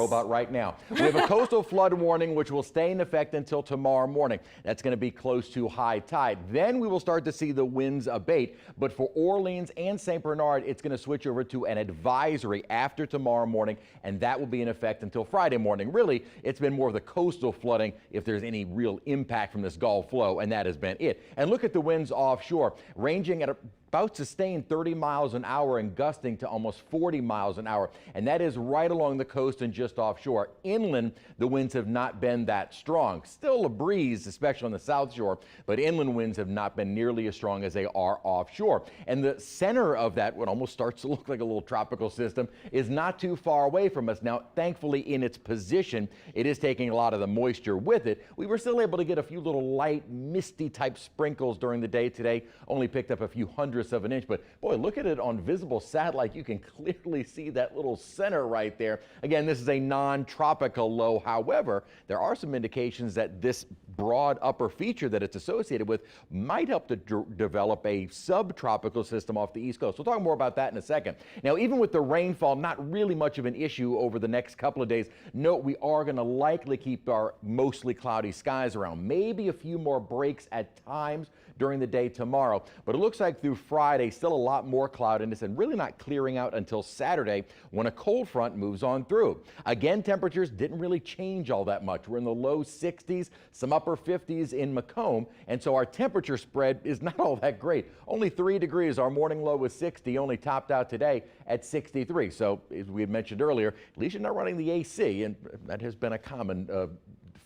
About right now. We have a coastal flood warning which will stay in effect until tomorrow morning. That's going to be close to high tide. Then we will start to see the winds abate. But for Orleans and St. Bernard, it's going to switch over to an advisory after tomorrow morning, and that will be in effect until Friday morning. Really, it's been more of the coastal flooding if there's any real impact from this Gulf flow, and that has been it. And look at the winds offshore, ranging at about sustained 30 miles an hour and gusting to almost 40 miles an hour. And that is right along the coast and just offshore. Inland, the winds have not been that strong. Still a breeze, especially on the south shore, but inland winds have not been nearly as strong as they are offshore. And the center of that, what almost starts to look like a little tropical system, is not too far away from us. Now, thankfully, in its position, it is taking a lot of the moisture with it. We were still able to get a few little light, misty type sprinkles during the day today. Only picked up a few hundredths of an inch, but boy, look at it on visible satellite. You can clearly see that little center right there. Again, this is a non-tropical low. However, there are some indications that this broad upper feature that it's associated with might help to develop a subtropical system off the East Coast. We'll talk more about that in a second. Now, even with the rainfall, not really much of an issue over the next couple of days. Note, we are going to likely keep our mostly cloudy skies around. Maybe a few more breaks at times during the day tomorrow, but it looks like through Friday, still a lot more cloudiness and really not clearing out until Saturday when a cold front moves on through. Again, temperatures didn't really change all that much. We're in the low 60s, some upper 50s in Macomb, and so our temperature spread is not all that great. Only 3 degrees. Our morning low was 60, only topped out today at 63. So as we had mentioned earlier, at least you're not running the AC, and that has been a common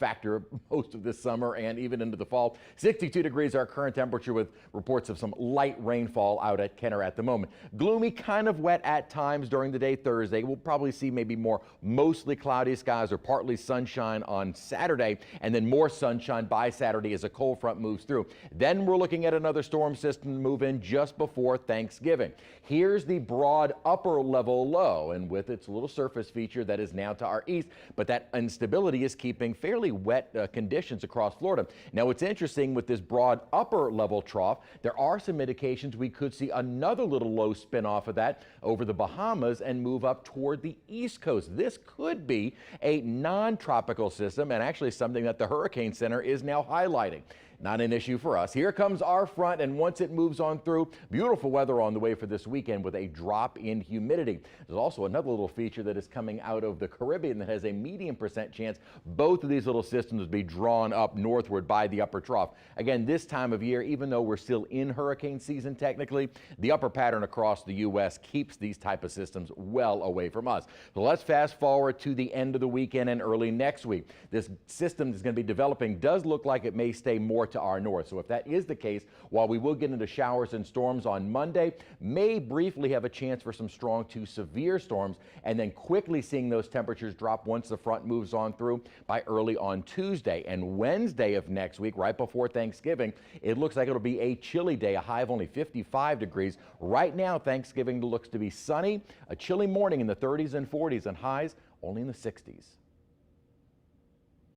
factor most of this summer and even into the fall. 62 degrees our current temperature, with reports of some light rainfall out at Kenner at the moment. Gloomy, kind of wet at times during the day Thursday. We'll probably see maybe more mostly cloudy skies or partly sunshine on Saturday, and then more sunshine by Saturday as a cold front moves through. Then we're looking at another storm system to move in just before Thanksgiving. Here's the broad upper level low, and with its little surface feature that is now to our east, but that instability is keeping fairly wet conditions across Florida. Now, what's interesting with this broad upper level trough, there are some indications we could see another little low spin off of that over the Bahamas and move up toward the East Coast. This could be a non-tropical system, and actually something that the Hurricane Center is now highlighting. Not an issue for us. Here comes our front, and once it moves on through, beautiful weather on the way for this weekend with a drop in humidity. There's also another little feature that is coming out of the Caribbean that has a medium % chance both of these little systems will be drawn up northward by the upper trough. Again, this time of year, even though we're still in hurricane season technically, the upper pattern across the U.S. keeps these type of systems well away from us. So let's fast forward to the end of the weekend and early next week. This system that's going to be developing does look like it may stay more to our north. So if that is the case, while we will get into showers and storms on Monday, may briefly have a chance for some strong to severe storms, and then quickly seeing those temperatures drop once the front moves on through by early on Tuesday. And Wednesday of next week, right before Thanksgiving, it looks like it'll be a chilly day, a high of only 55 degrees. Right now, Thanksgiving looks to be sunny, a chilly morning in the 30s and 40s, and highs only in the 60s.